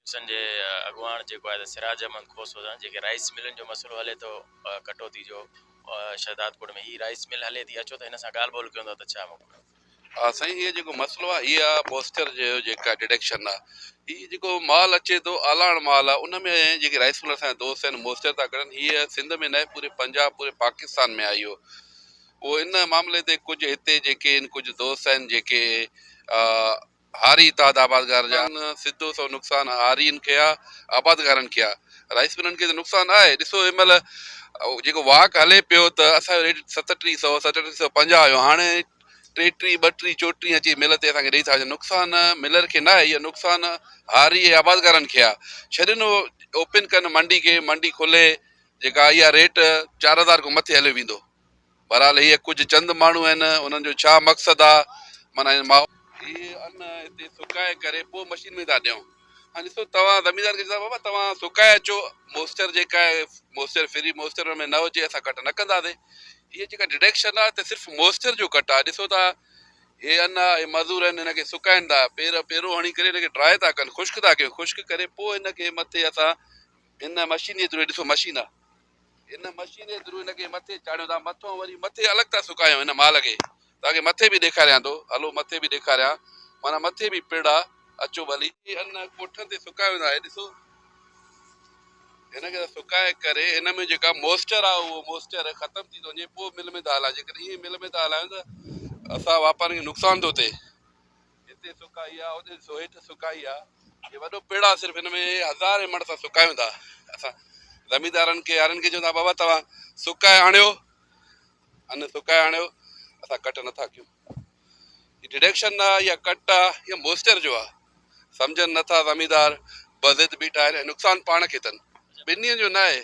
संजय अॻुवाण जेको आहे सिराज अहमद खोसो जेके राइस मिलनि जो मसइलो हले थो कटौती जो शहदादपुर में ही राइस मिल हले थी अचो त हिन सां ॻाल्हि ॿोल कयूं था त छा मोकिलियो? हा साईं, इहो जेको मसइलो आहे इहा मॉइस्चर जो जेका डिडक्शन आहे, हीअ जेको माल अचे थो आलाण माल आहे, उन में जेके राइस मिल असांजा दोस्त आहिनि मॉइस्चर था करनि। हीअ सिंध में न आहे, पूरे पंजाब पूरे पाकिस्तान में आहे इहो। उहो इन मामले ते कुझु हिते जेके आहिनि कुझु दोस्त आहिनि जेके हारी तादाद आबादगार जा सिधो सो नुक़सानु हारियुनि खे आहे, आबादगारनि खे आहे। राइस मिलनि खे त नुक़सानु आहे। ॾिसो हिन महिल जेको वाक हले पियो त असांजो रेट 3750 हुयो, हाणे 33 32 34 अची मिल ते असांखे ॾेई था वञनि। नुक़सानु मिलर खे न आहे, इहो नुक़सानु हारी ऐं आबादगारनि खे आहे। छॾिनो ओपन कनि मंडी खे, मंडी खुले, जेका इहा रेट 4000 खां मथे हलियो वेंदो। बहरहाल हीअ कुझु चंद माण्हू आहिनि, उन्हनि जो छा मक़सदु आहे, माना इहे अन्न हिते सुकाए करे पोइ मशीन में था ॾियूं। हाणे ॾिसो तव्हां ज़मीनदार खे चवंदा बाबा तव्हां सुकाए अचो, मॉइस्चर जेका आहे मॉइस्चर फ्री मॉइस्चर में न हुजे असां कट न कंदासीं। हीअ जेका डिडक्शन आहे त सिर्फ़ु मॉइस्चर जो कट आहे। ॾिसो था हे अन्न हे मज़दूर आहिनि, हिनखे सुकाइनि था, पहिरों हणी करे हिनखे ड्राए था कनि, ख़ुश्क था कयूं, ख़ुश्क करे पोइ हिनखे मथे असां हिन मशीन जे थ्रू, ॾिसो मशीन आहे, हिन मशीन जे थ्रू हिनखे मथे चाढ़ियूं था, मथां वरी मथे अलॻि था सुकायूं हिन माल खे। तव्हांखे मथे बि ॾेखारियां थो, हलो मथे बि ॾेखारियां, माना मथे बि पिड़ आहे, अचो भली। अन्न कोठनि ते सुकायो वेंदो आहे। ॾिसो हिनखे सुकाए करे हिन में जेका मॉइस्चर आहे उहो मॉइस्चर ख़तमु थी थो वञे, पोइ मिल में था हलायूं। जेकॾहिं ईअं मिल में था हलायूं त असां वापारियुनि खे नुक़सानु थो थिए। हिते सुकाई आहे, होॾे ॾिसो हेठि सुकाई आहे, इहो वॾो पेड़ आहे, सिर्फ़ु हिन में 1000 मण सां सुकायूं था। असां ज़मीनदारनि खे हारनि खे चवंदा बाबा तव्हां सुकाए आणियो, अने सुकाए आणियो, असां कट नथा कयूं। हीअ डिडक्शन आहे या कट आहे या मॉइस्चर जो आहे, सम्झनि नथा ज़मीनदार, बज़िद बीठा आहिनि, नुक़सानु पाण खे अथनि। ॿिन्ही जो न आहे,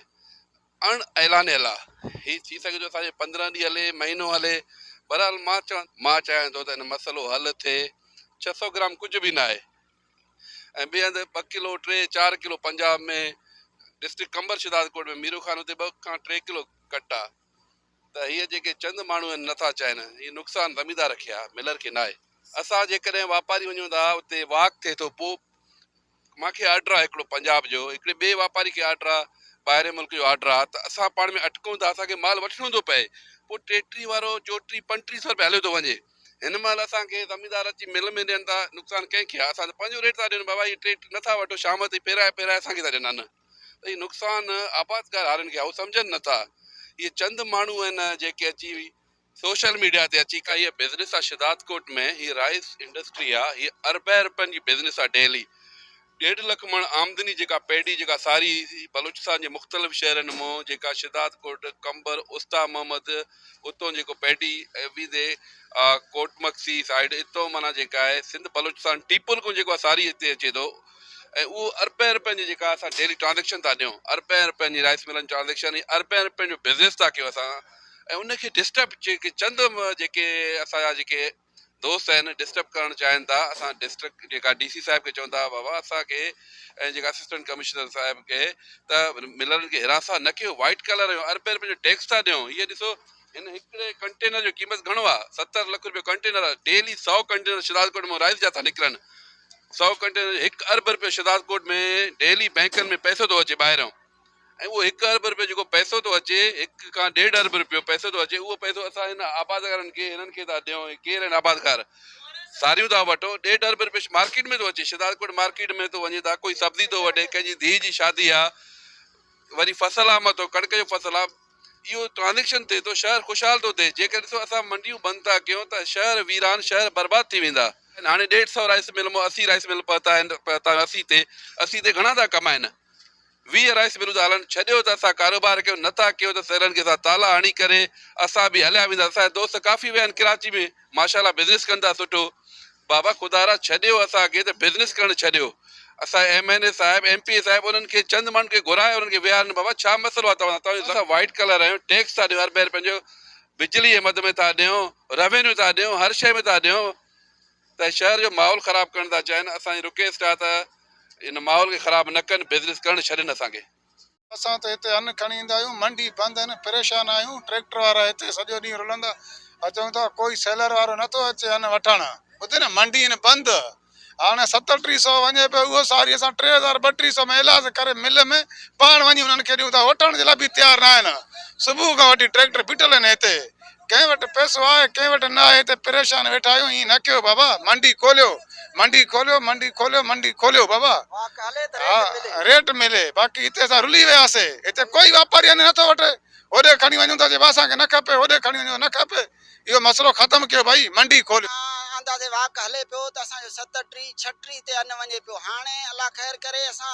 अण ऐलानियल आहे। हीअ थी सघे थो असांजे 15 ॾींहं हले, महीनो हले। बहरहाल मां चाहियां थो त हिन मसइलो हल थिए। 600 ग्राम कुझु बि न आहे। ऐं ॿिए हंधि 2 किलो 3 4 किलो पंजाब में डिस्ट्रिक्ट कंबर शहदादकोट में मीरू खान उते 2 खां 3 किलो कट आहे। त हीअ जेके चंद माण्हू आहिनि नथा चाहिनि, हीअ नुक़सानु ज़मीनदार खे आहे, मिलर खे न आहे। असां जेकॾहिं वापारी वञूं था उते वाक थिए थो, पोइ मूंखे ऑर्डर आहे हिकिड़ो पंजाब जो, हिकिड़े ॿिए वापारी खे ऑर्डर आहे, ॿाहिरि मुल्क जो ऑर्डर आहे, त असां पाण में अटकूं था, असांखे माल वठिणो थो पए। पोइ 33 वारो 34 3500 रुपया हलियो थो वञे। हिन महिल असांखे ज़मीनदार अची मिल में ॾियनि था, नुक़सानु कंहिंखे आहे? असां त पंहिंजो रेट था ॾियूं, बाबा हीअ 33 नथा वठो, शाम ताईं फेराए असांखे था ॾियनि। त हीअ नुक़सानु आबादगार वारनि खे आहे, उहे सम्झनि नथा। इहे चंद माण्हू आहिनि जेके अची सोशल मीडिया ते अची का हीअ बिज़नेस आहे शहदादकोट में, हीअ राइस इंडस्ट्री आहे, हीअ अरबे रुपयनि जी बिज़नेस आहे। डेली 1.5 लख मण आमदनी जेका पैडी जेका सारी बलूचिस्तान जे मुख़्तलिफ़ शहरनि मां, जेका शहदादकोट कंबर उस्ता मोहम्मद उतां जेको पैडी विदे कोटमक्सी साइड हितां माना जेका आहे सिंध बलूचिस्तान टीपुल खां जेको आहे सारी हिते अचे थो। ऐं उहो अरबे रुपयनि जी जेका असां डेली ट्रांज़ेक्शन था ॾियूं, अरबे रुपयनि जी राइस मिलनि ट्रांज़ेक्शन, अरबे रुपयनि जो बिज़नेस था कयूं असां। ऐं उनखे डिस्टर्ब जेके चंद जेके असांजा जेके दोस्त आहिनि डिस्टर्ब करणु चाहिनि था। असां डिस्ट्रिक्ट जेका DC साहिब खे चवंदा बाबा असांखे ऐं जेका असिस्टेंट कमिश्नर साहिब खे त मिलरनि खे हिरासा न कयो, वाइट कलर जो अरबे रुपए जो टैक्स था ॾियूं। हीअ ॾिसो हिन हिकिड़े कंटेनर जो क़ीमत घणो आहे? 70 लख रुपयो कंटेनर आहे। डेली 100 कंटेनर शहदादकोट में राइस जा था निकिरनि। 100 कंटेनर 1 अरब रुपयो शहदादकोट में डेली बैंकनि में पैसो थो अचे ॿाहिरों। ऐं उहो 1 अरब रुपयो जेको पैसो थो अचे, 1 खां 1.5 अरब रुपयो पैसो थो अचे, उहो पैसो असां हिन आबादगारनि खे हिननि खे था ॾियूं। केरु आहिनि आबादगार? सारियूं था वठो। 1.5 अरब रुपयो मार्केट में थो अचे, शहदादकोट मार्केट में थो वञे था, कोई सब्जी थो वठे, कंहिंजी धीउ जी शादी आहे, वरी फसल आहे, मथो कणिक जो फसल आहे, इहो ट्रांज़ेक्शन थिए थो, शहर ख़ुशहाल थो थिए। जेकर ॾिसो असां मंडियूं बंदि था कयूं त शहर वीरान, शहर बर्बाद थी वेंदा। हाणे 150 राइस मिल मां 80 राइस मिल पहुता आहिनि, 80 ते घणा था कमाइनि? 20 राइस मिलूं था हलनि। छॾियो त असां कारोबार कयूं, नथा कयूं त शहरनि खे असां ताला हणी करे असां बि हलिया वेंदा। असांजा दोस्त काफ़ी विया आहिनि कराची में, माशाल्लाह बिज़नेस कंदा सुठो। बाबा खुदारा छॾियो असांखे त बिज़नेस करणु छॾियो। असां MNA साहिब MP साहिब उन्हनि खे चंद माण्हुनि खे घुरायो, उन्हनि खे विहारनि, बाबा छा मसइलो आहे तव्हां असां वाइट कलर आहियूं, टैक्स था ॾियूं अरबे रुपयनि जो, बिजली जे मद में था ॾियूं, रेवेन्यू था ॾियूं, हर शइ में था ॾियूं, त शहर जो माहौल ख़राबु करणु था चाहिनि। असांजी रिक्वेस्ट आहे त इन माहौल खे ख़राबु न कनि, बिज़नेस करणु छॾनि असांखे। असां त हिते अन्न खणी ईंदा आहियूं, मंडी बंदि आहिनि, परेशान आहियूं। ट्रैक्टर वारा हिते सॼो ॾींहुं रुलंदा, अचूं था कोई सेलर वारो नथो अचे अन्न वठणु। ॿुधे न, मंडी आहिनि बंदि, हाणे 3700 वञे पियो उहो सारी असां 3200 में इलाज करे मिल में पाण वञी उन्हनि खे ॾियूं था वठण जे लाइ बि तयारु न आहिनि सुबुह खां वठी ट्रैक्टर बीठल आहिनि हिते कंहिं वटि पैसो आहे कंहिं वटि न आहे हिते परेशान वेठा आहियूं ईअं न कयो बाबा मंडी खोलियो मंडी खोलियो मंडी खोलियो मंडी खोलियो बाबा हा रेट मिले बाक़ी हिते असां रुली वियासीं हिते कोई वापारी अञा नथो वठे होॾे खणी वञूं था जे असांखे न खपे होॾे खणी वञूं न खपे इहो मसइलो ख़तमु कयो भाई मंडी खोलियो अंदाज़े वाक हले पियो त असांजो 37 36 ते अन्न वञे पियो हाणे अलाह ख़ैर करे असां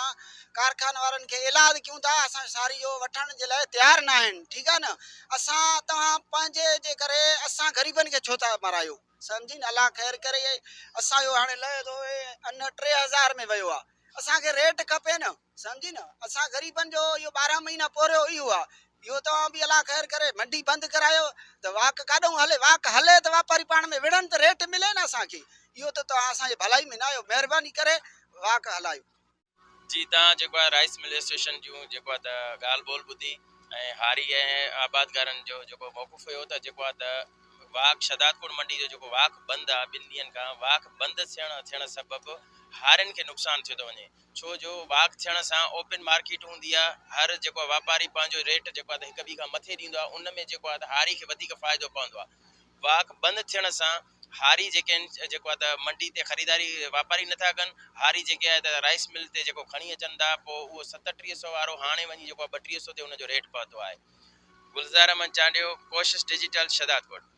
कारखाने वारनि खे इलाज कयूं था असां सारी जो वठण जे लाइ तयारु न आहिनि ठीकु आहे न असां तव्हां पंहिंजे जे करे असां ग़रीबनि खे छो था मारायो सम्झी न अलाह ख़ैर करे असांजो हाणे लहे थो अन्न 3000 में वियो आहे असांखे रेट खपे न सम्झी न असां ग़रीबनि जो इहो 12 महीना पोरियो इहो आहे इहो तव्हां बि अलाह ख़ैर करे मंडी बंदि करायो त वाक काॾों हले वाक हले त वापारी पाण में विढ़नि त रेट मिले न असांखे इहो त तव्हां असांजे भलाई में न आहियो महिरबानी करे वाक हलायो जी तव्हां जेको आहे राइस मिल एसोसिएशन जूं जेको आहे त ॻाल्हि ॿोल ॿुधी ऐं हारी ऐं आबादगारनि जो जेको मौक़ुफ़ हुयो त जेको आहे त वाक शहदादपुर मंडी जो जेको वाक बंदि आहे 2 ॾींहंनि खां वाक बंदि थियण सबबु हारियुनि खे नुक़सानु थियो थो वञे छो जो वाक थियण सां ओपन मार्केट हूंदी आहे हर जेको वापारी पंहिंजो रेट जेको आहे त हिक ॿी खां मथे ॾींदो आहे उन में जेको आहे त हारी खे वधीक फ़ाइदो पवंदो आहे वाक बंदि थियण सां हारी जेके आहिनि जेको आहे त मंडी ते ख़रीदारी वापारी नथा कनि हारी जेके आहे त राइस मिल ते जेको खणी अचनि था पोइ उहो 3700 वारो हाणे वञी जेको आहे 3200 ते हुनजो रेट पहुतो आहे गुलज़ार अहमद चांडियो कोशिश डिजिटल शहदादपुर